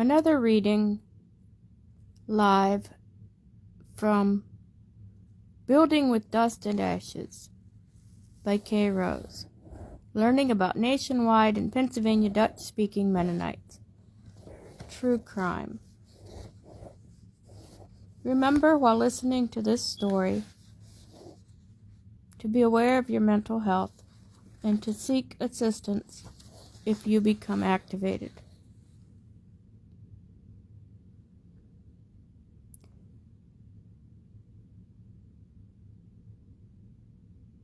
Another reading live from Building with Dust and Ashes by Kay Rose. Learning about nationwide and Pennsylvania Dutch-speaking Mennonites. True crime. Remember while listening to this story to be aware of your mental health and to seek assistance if you become activated.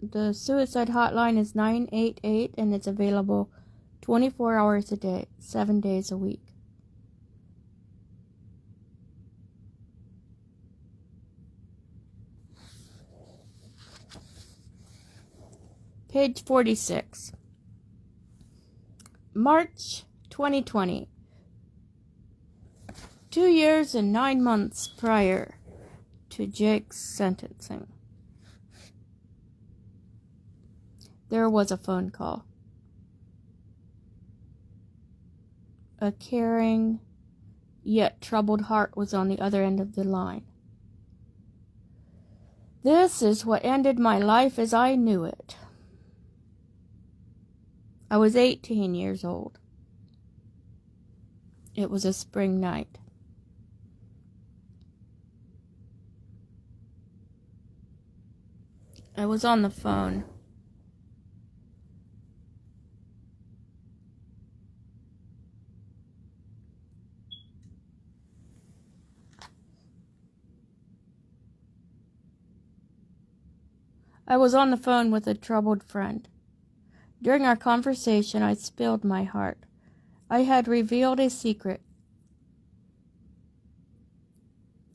The suicide hotline is 988 and it's available 24 hours a day, 7 days a week. Page 46. March 2020. 2 years and 9 months prior to Jake's sentencing. There was a phone call. A caring, yet troubled heart was on the other end of the line. This is what ended my life as I knew it. I was 18 years old. It was a spring night. I was on the phone. I was on the phone with a troubled friend. During our conversation, I spilled my heart. I had revealed a secret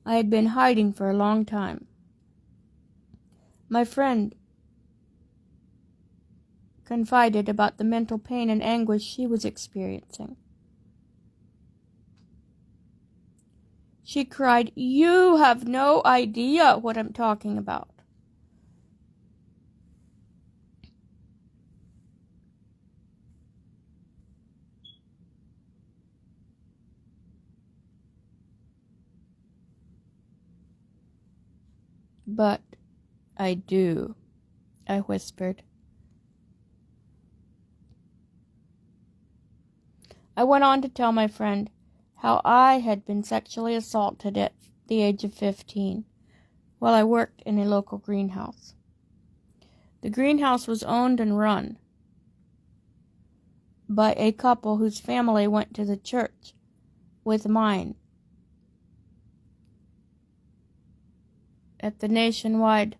I had been hiding for a long time. My friend confided about the mental pain and anguish she was experiencing. She cried, "You have no idea what I'm talking about." "But I do," I whispered. I went on to tell my friend how I had been sexually assaulted at the age of 15 while I worked in a local greenhouse. The greenhouse was owned and run by a couple whose family went to the church with mine at the nationwide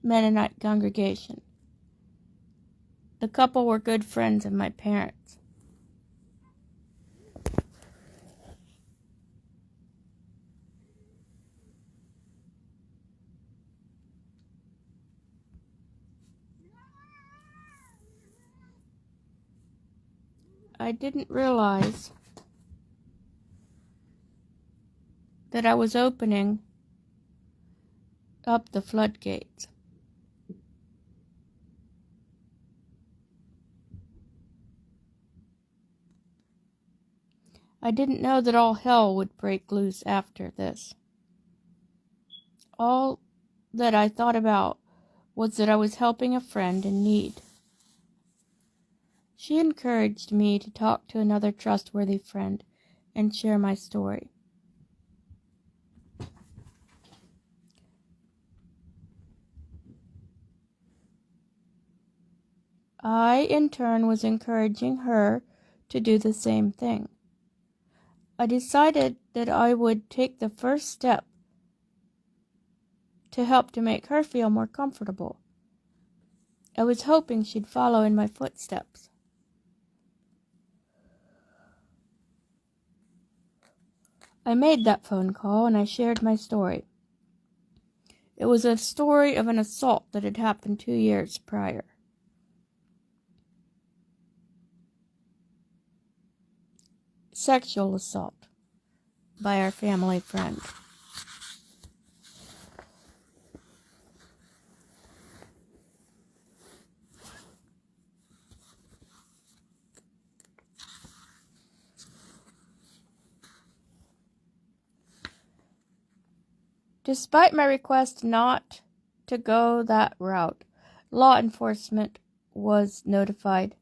Mennonite congregation. The couple were good friends of my parents. I didn't realize that I was opening up the floodgates. I didn't know that all hell would break loose after this. All that I thought about was that I was helping a friend in need. She encouraged me to talk to another trustworthy friend and share my story. I, in turn, was encouraging her to do the same thing. I decided that I would take the first step to help to make her feel more comfortable. I was hoping she'd follow in my footsteps. I made that phone call and I shared my story. It was a story of an assault that had happened 2 years prior. Sexual assault by our family friend. Despite my request not to go that route, law enforcement was notified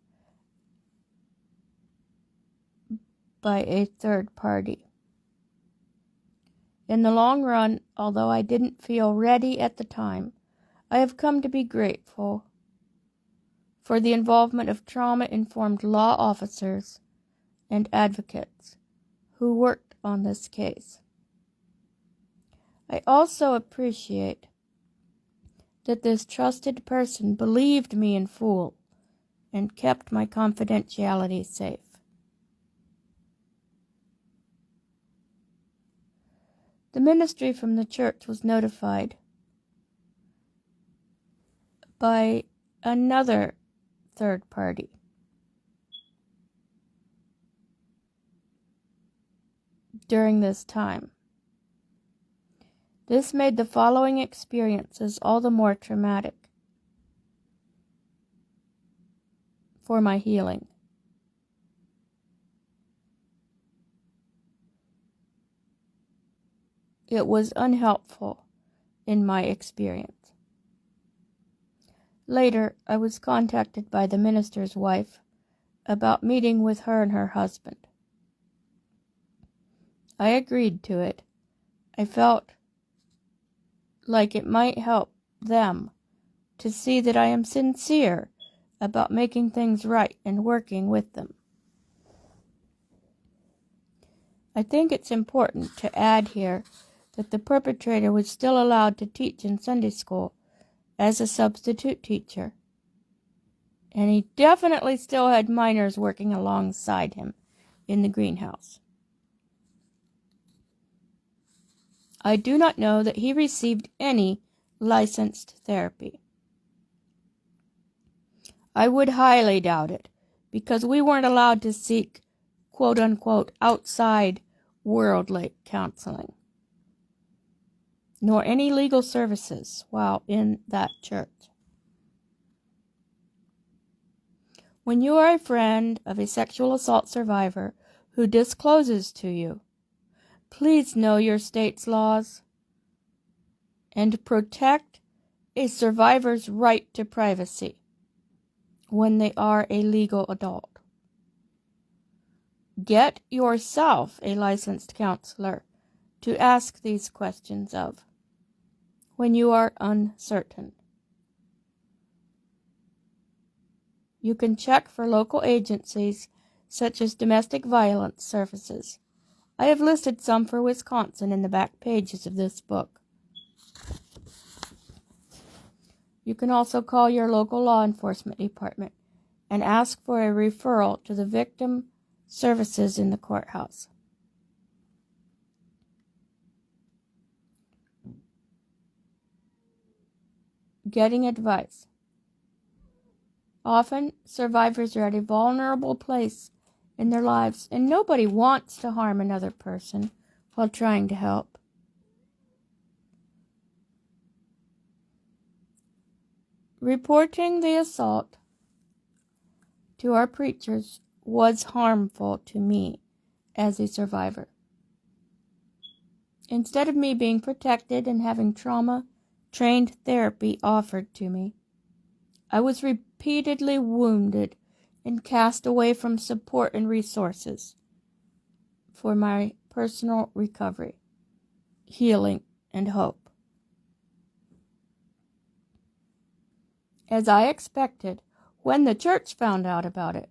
by a third party. In the long run, although I didn't feel ready at the time, I have come to be grateful for the involvement of trauma-informed law officers and advocates who worked on this case. I also appreciate that this trusted person believed me in full and kept my confidentiality safe. The ministry from the church was notified by another third party. During this time, this made the following experiences all the more traumatic for my healing. It was unhelpful in my experience. Later, I was contacted by the minister's wife about meeting with her and her husband. I agreed to it. I felt like it might help them to see that I am sincere about making things right and working with them. I think it's important to add here that the perpetrator was still allowed to teach in Sunday school as a substitute teacher, and he definitely still had minors working alongside him in the greenhouse. I do not know that he received any licensed therapy. I would highly doubt it, because we weren't allowed to seek quote-unquote outside worldly counseling, nor any legal services while in that church. When you are a friend of a sexual assault survivor who discloses to you, please know your state's laws and protect a survivor's right to privacy when they are a legal adult. Get yourself a licensed counselor to ask these questions of when you are uncertain. You can check for local agencies such as domestic violence services. I have listed some for Wisconsin in the back pages of this book. You can also call your local law enforcement department and ask for a referral to the victim services in the courthouse. Getting advice. Often, survivors are at a vulnerable place in their lives, and nobody wants to harm another person while trying to help. Reporting the assault to our preachers was harmful to me as a survivor. Instead of me being protected and having trauma-trained therapy offered to me, I was repeatedly wounded and cast away from support and resources for my personal recovery, healing, and hope. As I expected, when the church found out about it,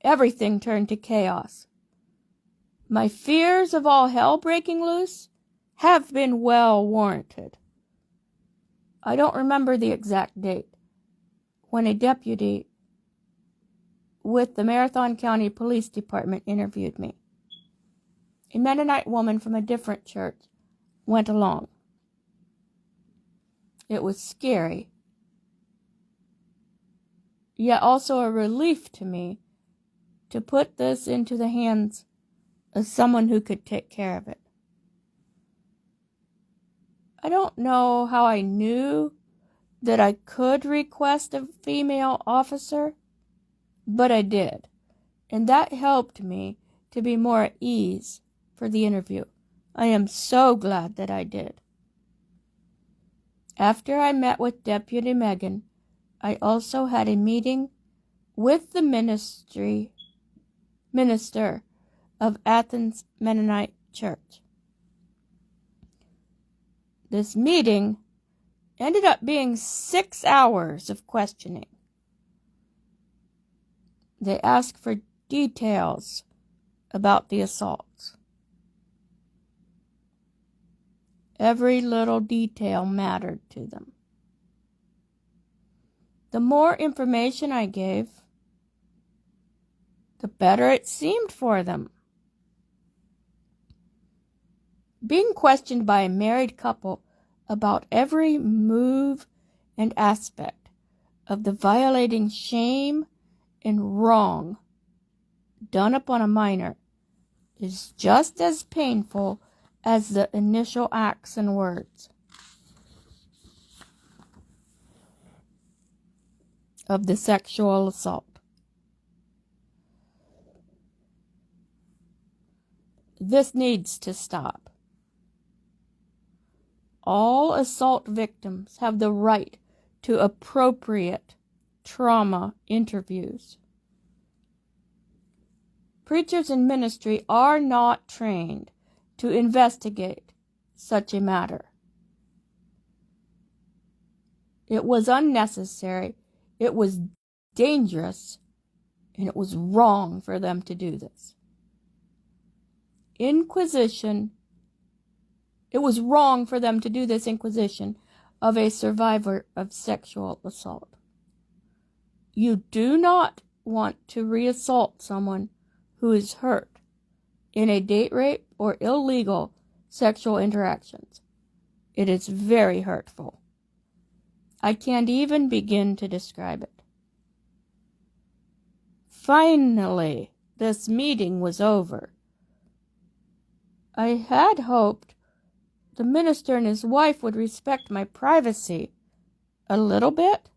everything turned to chaos. My fears of all hell breaking loose have been well warranted. I don't remember the exact date when a deputy with the Marathon County Police Department interviewed me. A Mennonite woman from a different church went along. It was scary, yet also a relief to me to put this into the hands of someone who could take care of it. I don't know how I knew that I could request a female officer, but I did, and that helped me to be more at ease for the interview. I am so glad that I did. After I met with Deputy Megan, I also had a meeting with the minister of Athens Mennonite Church. This meeting ended up being 6 hours of questioning. They asked for details about the assaults. Every little detail mattered to them. The more information I gave, the better it seemed for them. Being questioned by a married couple about every move and aspect of the violating shame and wrong done upon a minor is just as painful as the initial acts and words of the sexual assault. This needs to stop. All assault victims have the right to appropriate trauma interviews. Preachers in ministry are not trained to investigate such a matter. It was unnecessary, it was dangerous, and it was wrong for them to do this. It was wrong for them to do this inquisition of a survivor of sexual assault. You do not want to reassault someone who is hurt in a date rape or illegal sexual interactions. It is very hurtful. I can't even begin to describe it. Finally, this meeting was over. I had hoped the minister and his wife would respect my privacy a little bit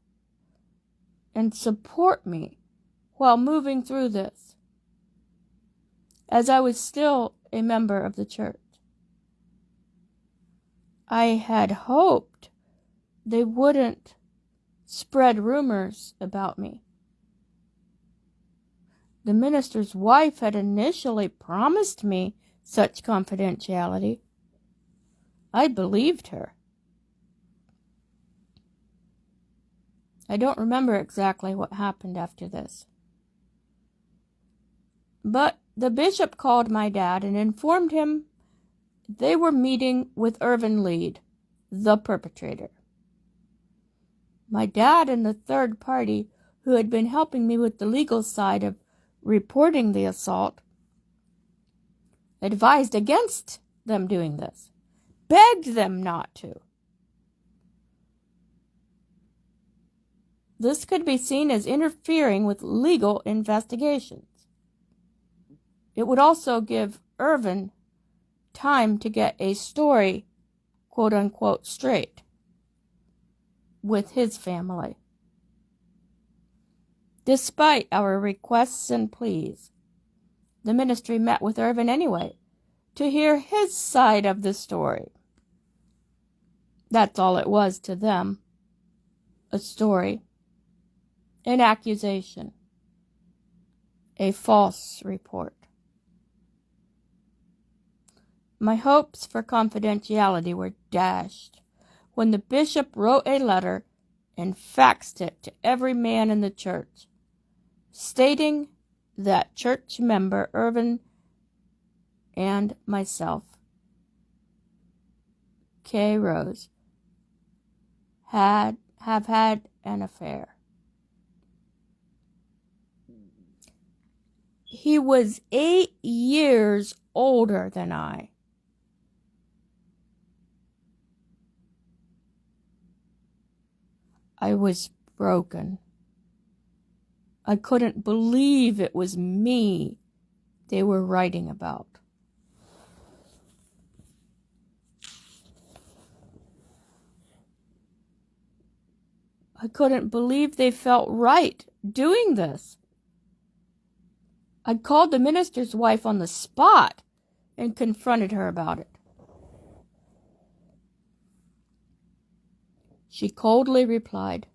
and support me while moving through this, as I was still a member of the church. I had hoped they wouldn't spread rumors about me. The minister's wife had initially promised me such confidentiality. I believed her. I don't remember exactly what happened after this. But the bishop called my dad and informed him they were meeting with Irvin Lead, the perpetrator. My dad and the third party who had been helping me with the legal side of reporting the assault advised against them doing this, begged them not to. This could be seen as interfering with legal investigations. It would also give Irvin time to get a story, quote unquote, straight with his family. Despite our requests and pleas, the ministry met with Irvin anyway to hear his side of the story. That's all it was to them. A story. An accusation. A false report. My hopes for confidentiality were dashed when the bishop wrote a letter and faxed it to every man in the church, stating that church member Irvin and myself, Kay Rose, have had an affair. He was 8 years older than I. I was broken. I couldn't believe it was me they were writing about. I couldn't believe they felt right doing this. I called the minister's wife on the spot and confronted her about it. She coldly replied,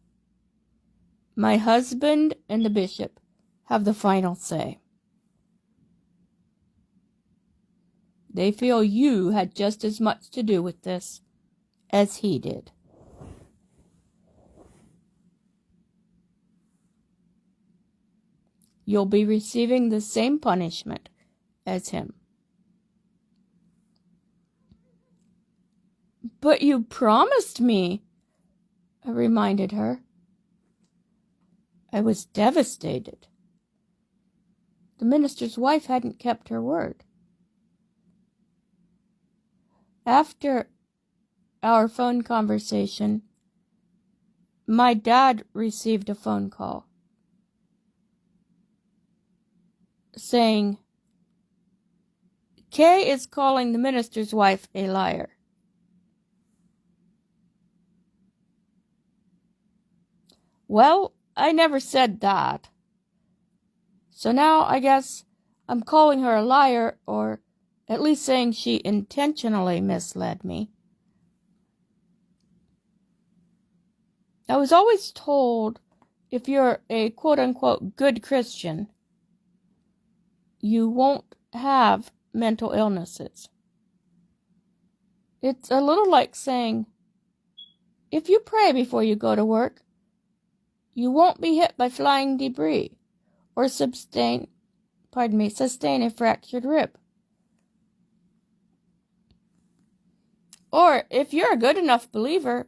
"My husband and the bishop have the final say. They feel you had just as much to do with this as he did." You'll be receiving the same punishment as him. "But you promised me," I reminded her. I was devastated. The minister's wife hadn't kept her word. After our phone conversation, my dad received a phone call saying, "Kay is calling the minister's wife a liar." Well, I never said that. So now I guess I'm calling her a liar, or at least saying she intentionally misled me. I was always told if you're a quote-unquote good Christian, you won't have mental illnesses. It's a little like saying, if you pray before you go to work, you won't be hit by flying debris or sustain a fractured rib. Or if you're a good enough believer,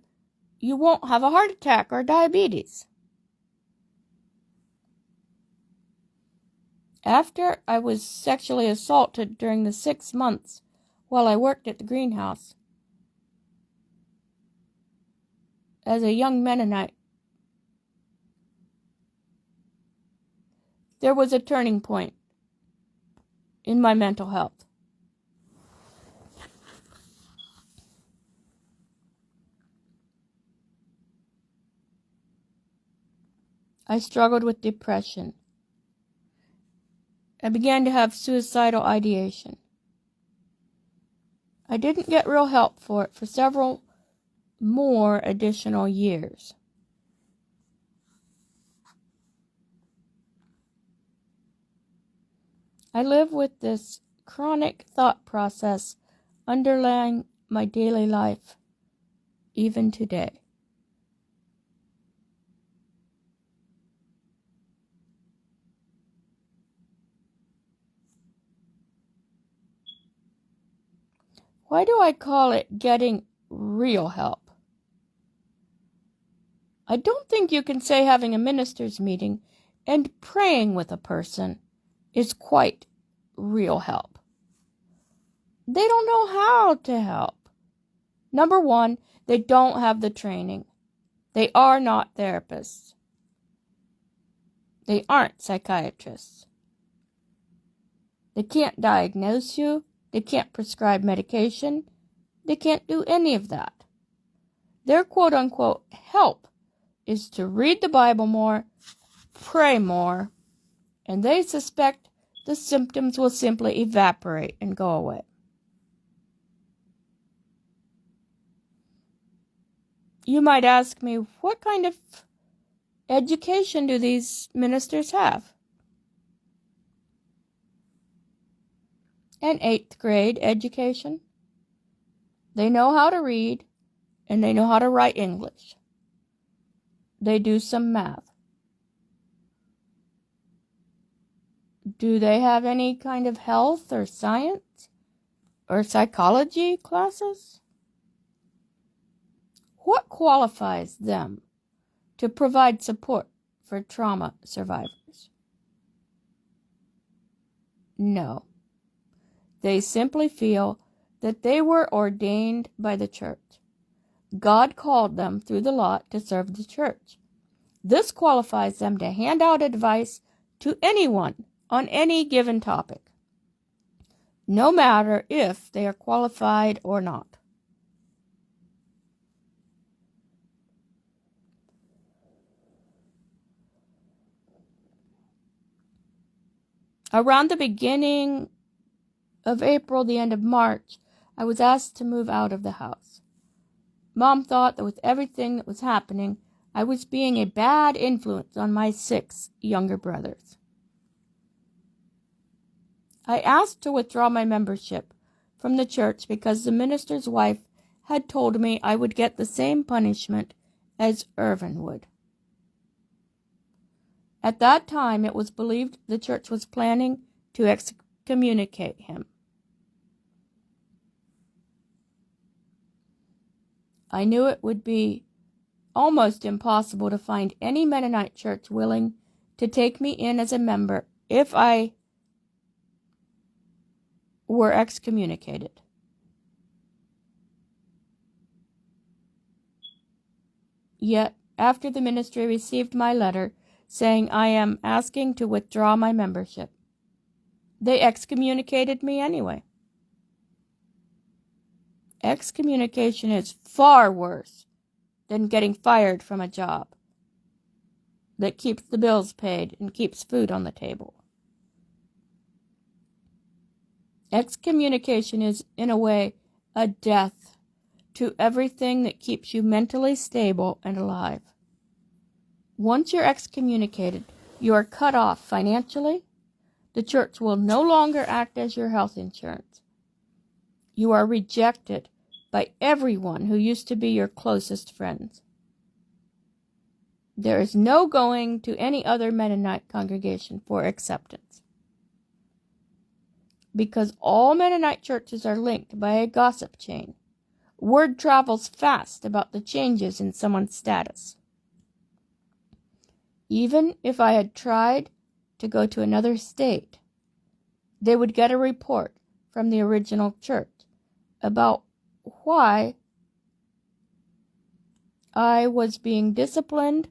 you won't have a heart attack or diabetes. After I was sexually assaulted during the 6 months while I worked at the greenhouse as a young Mennonite, there was a turning point in my mental health. I struggled with depression. I began to have suicidal ideation. I didn't get real help for it for several more additional years. I live with this chronic thought process underlying my daily life, even today. Why do I call it getting real help? I don't think you can say having a minister's meeting and praying with a person is quite real help. They don't know how to help. Number one, they don't have the training. They are not therapists. They aren't psychiatrists. They can't diagnose you. They can't prescribe medication. They can't do any of that. Their quote-unquote help is to read the Bible more, pray more, and they suspect the symptoms will simply evaporate and go away. You might ask me, what kind of education do these ministers have? An 8th grade education. They know how to read and they know how to write English. They do some math. Do they have any kind of health or science or psychology classes? What qualifies them to provide support for trauma survivors? No. They simply feel that they were ordained by the church. God called them through the lot to serve the church. This qualifies them to hand out advice to anyone on any given topic, no matter if they are qualified or not. Around the beginning of April, the end of March, I was asked to move out of the house. Mom thought that with everything that was happening, I was being a bad influence on my 6 younger brothers. I asked to withdraw my membership from the church because the minister's wife had told me I would get the same punishment as Irvin would. At that time, it was believed the church was planning to excommunicate him. I knew it would be almost impossible to find any Mennonite church willing to take me in as a member if I were excommunicated. Yet, after the ministry received my letter saying I am asking to withdraw my membership, they excommunicated me anyway. Excommunication is far worse than getting fired from a job that keeps the bills paid and keeps food on the table. Excommunication is, in a way, a death to everything that keeps you mentally stable and alive. Once you're excommunicated, you are cut off financially. The church will no longer act as your health insurance. You are rejected by everyone who used to be your closest friends. There is no going to any other Mennonite congregation for acceptance, because all Mennonite churches are linked by a gossip chain. Word travels fast about the changes in someone's status. Even if I had tried to go to another state, they would get a report from the original church about why I was being disciplined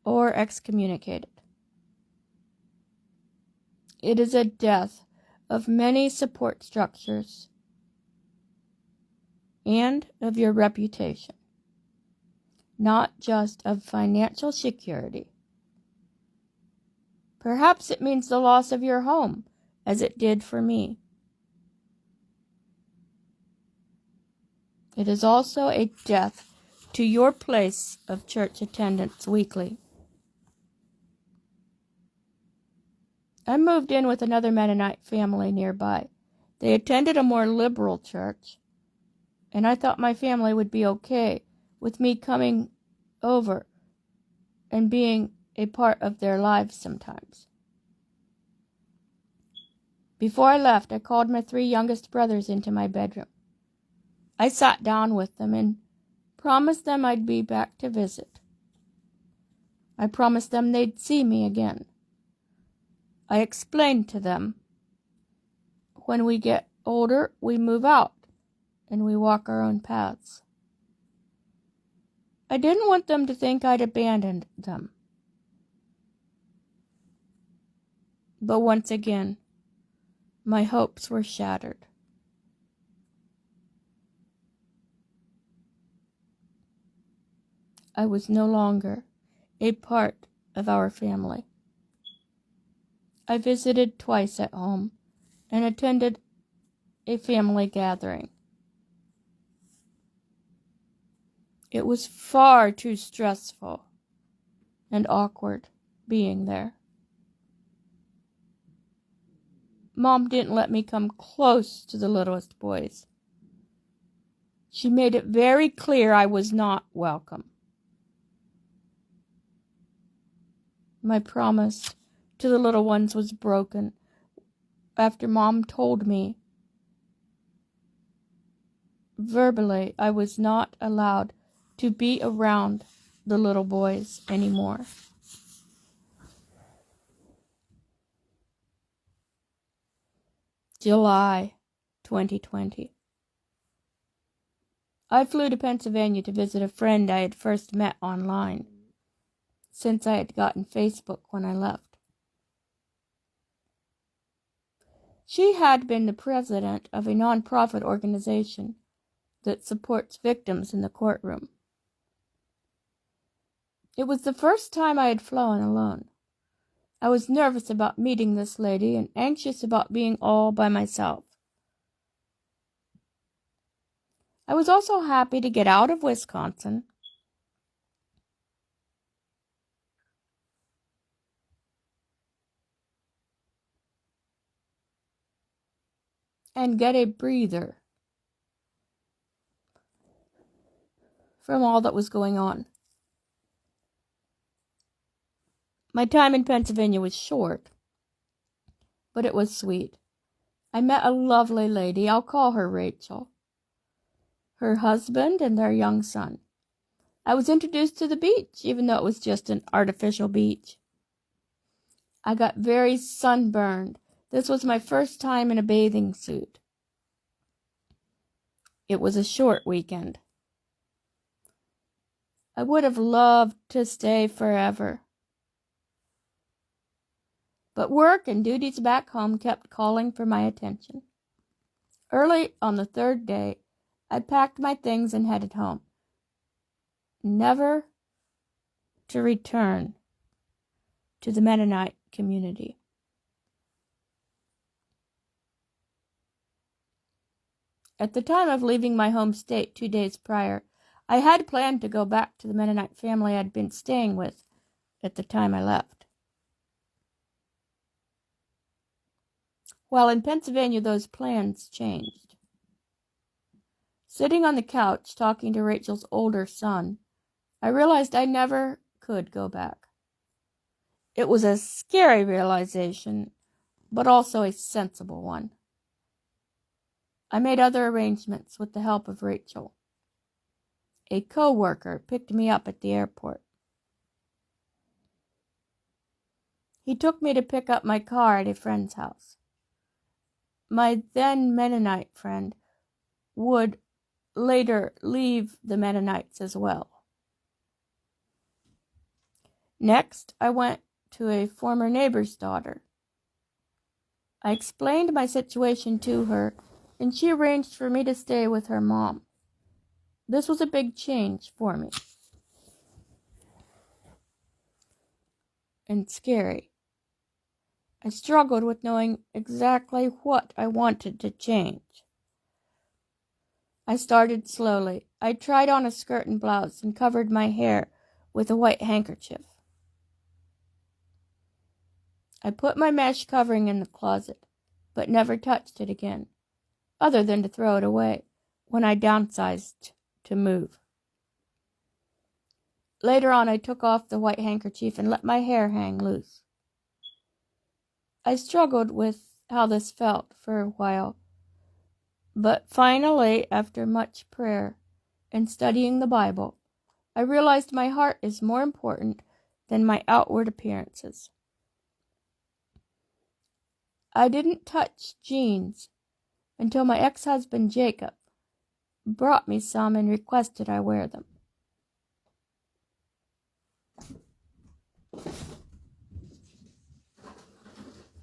or excommunicated. It is a death of many support structures and of your reputation, not just of financial security. Perhaps it means the loss of your home, as it did for me. It is also a death to your place of church attendance weekly. I moved in with another Mennonite family nearby. They attended a more liberal church, and I thought my family would be okay with me coming over and being a part of their lives sometimes. Before I left, I called my 3 youngest brothers into my bedroom. I sat down with them and promised them I'd be back to visit. I promised them they'd see me again. I explained to them, when we get older, we move out and we walk our own paths. I didn't want them to think I'd abandoned them. But once again, my hopes were shattered. I was no longer a part of our family. I visited twice at home and attended a family gathering. It was far too stressful and awkward being there. Mom didn't let me come close to the littlest boys. She made it very clear I was not welcome. My promise to the little ones was broken after Mom told me verbally I was not allowed to be around the little boys anymore. July 2020. I flew to Pennsylvania to visit a friend I had first met online, since I had gotten Facebook when I left. She had been the president of a nonprofit organization that supports victims in the courtroom. It was the first time I had flown alone. I was nervous about meeting this lady and anxious about being all by myself. I was also happy to get out of Wisconsin and get a breather from all that was going on. My time in Pennsylvania was short, but it was sweet. I met a lovely lady, I'll call her Rachel, her husband, and their young son. I was introduced to the beach, even though it was just an artificial beach. I got very sunburned. This was my first time in a bathing suit. It was a short weekend. I would have loved to stay forever. But work and duties back home kept calling for my attention. Early on the third day, I packed my things and headed home, never to return to the Mennonite community. At the time of leaving my home state 2 days prior, I had planned to go back to the Mennonite family I'd been staying with at the time I left. While in Pennsylvania, those plans changed. Sitting on the couch talking to Rachel's older son, I realized I never could go back. It was a scary realization, but also a sensible one. I made other arrangements with the help of Rachel. A co-worker picked me up at the airport. He took me to pick up my car at a friend's house. My then Mennonite friend would later leave the Mennonites as well. Next, I went to a former neighbor's daughter. I explained my situation to her, and she arranged for me to stay with her mom. This was a big change for me, and scary. I struggled with knowing exactly what I wanted to change. I started slowly. I tried on a skirt and blouse and covered my hair with a white handkerchief. I put my mesh covering in the closet, but never touched it again, other than to throw it away when I downsized to move. Later on, I took off the white handkerchief and let my hair hang loose. I struggled with how this felt for a while, but finally, after much prayer and studying the Bible, I realized my heart is more important than my outward appearances. I didn't touch jeans until my ex-husband Jacob brought me some and requested I wear them.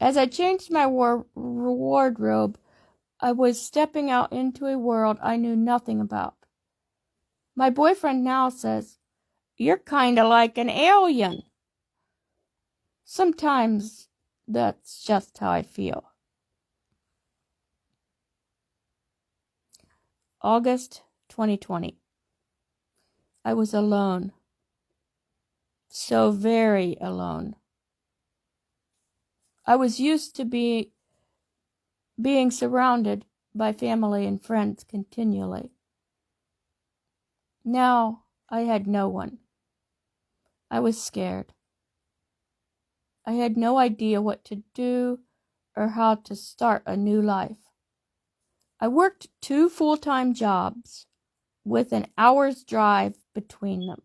As I changed my wardrobe, I was stepping out into a world I knew nothing about. My boyfriend now says, "You're kinda like an alien." Sometimes that's just how I feel. August 2020. I was alone. So very alone. I was used to being surrounded by family and friends continually. Now I had no one. I was scared. I had no idea what to do or how to start a new life. I worked 2 full-time jobs with an hour's drive between them.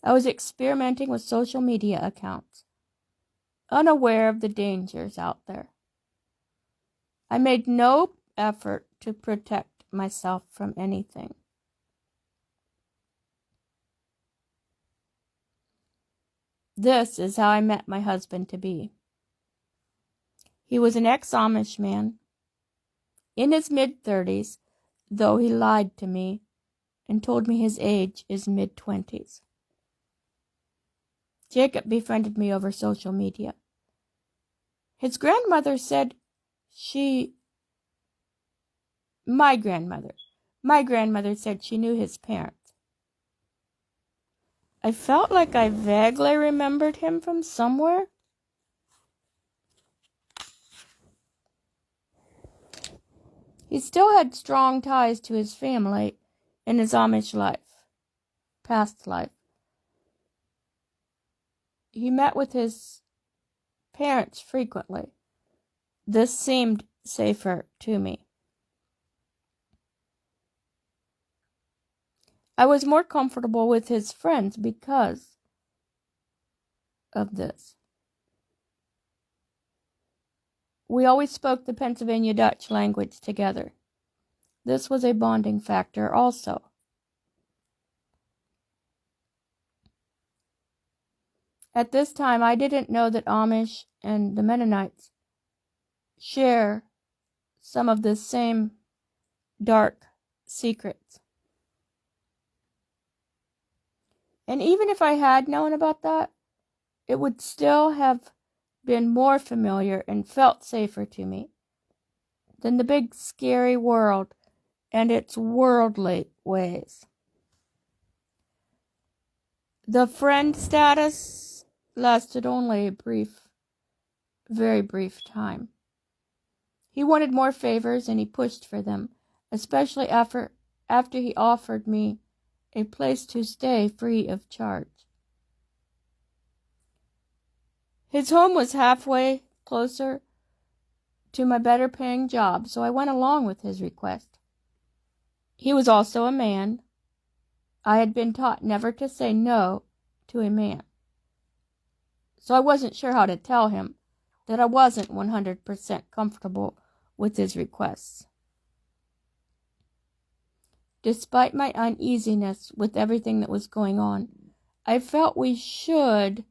I was experimenting with social media accounts, unaware of the dangers out there. I made no effort to protect myself from anything. This is how I met my husband-to-be. He was an ex-Amish man, in his mid-30s, though he lied to me and told me his age is mid-20s. Jacob befriended me over social media. His grandmother said she My grandmother. My grandmother said she knew his parents. I felt like I vaguely remembered him from somewhere. He still had strong ties to his family in his Amish past life. He met with his parents frequently. This seemed safer to me. I was more comfortable with his friends because of this. We always spoke the Pennsylvania Dutch language together. This was a bonding factor also. At this time, I didn't know that Amish and the Mennonites share some of the same dark secrets. And even if I had known about that, it would still have been more familiar and felt safer to me than the big scary world and its worldly ways. The friend status lasted only a very brief time. He wanted more favors and he pushed for them, especially after he offered me a place to stay free of charge. His home was halfway closer to my better paying job, so I went along with his request. He was also a man. I had been taught never to say no to a man. So I wasn't sure how to tell him that I wasn't 100% comfortable with his requests. Despite my uneasiness with everything that was going on, I felt we should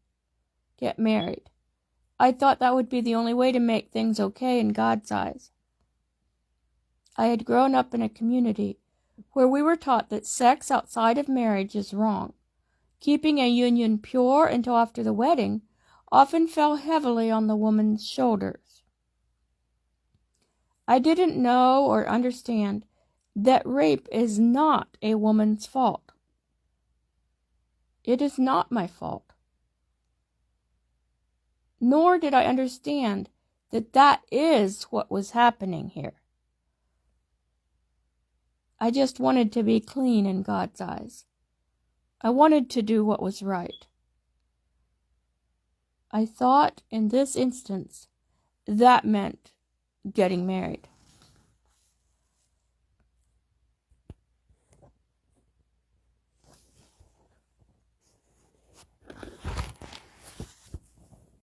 get married. I thought that would be the only way to make things okay in God's eyes. I had grown up in a community where we were taught that sex outside of marriage is wrong. Keeping a union pure until after the wedding often fell heavily on the woman's shoulders. I didn't know or understand that rape is not a woman's fault. It is not my fault. Nor did I understand that that is what was happening here. I just wanted to be clean in God's eyes. I wanted to do what was right. I thought in this instance that meant getting married.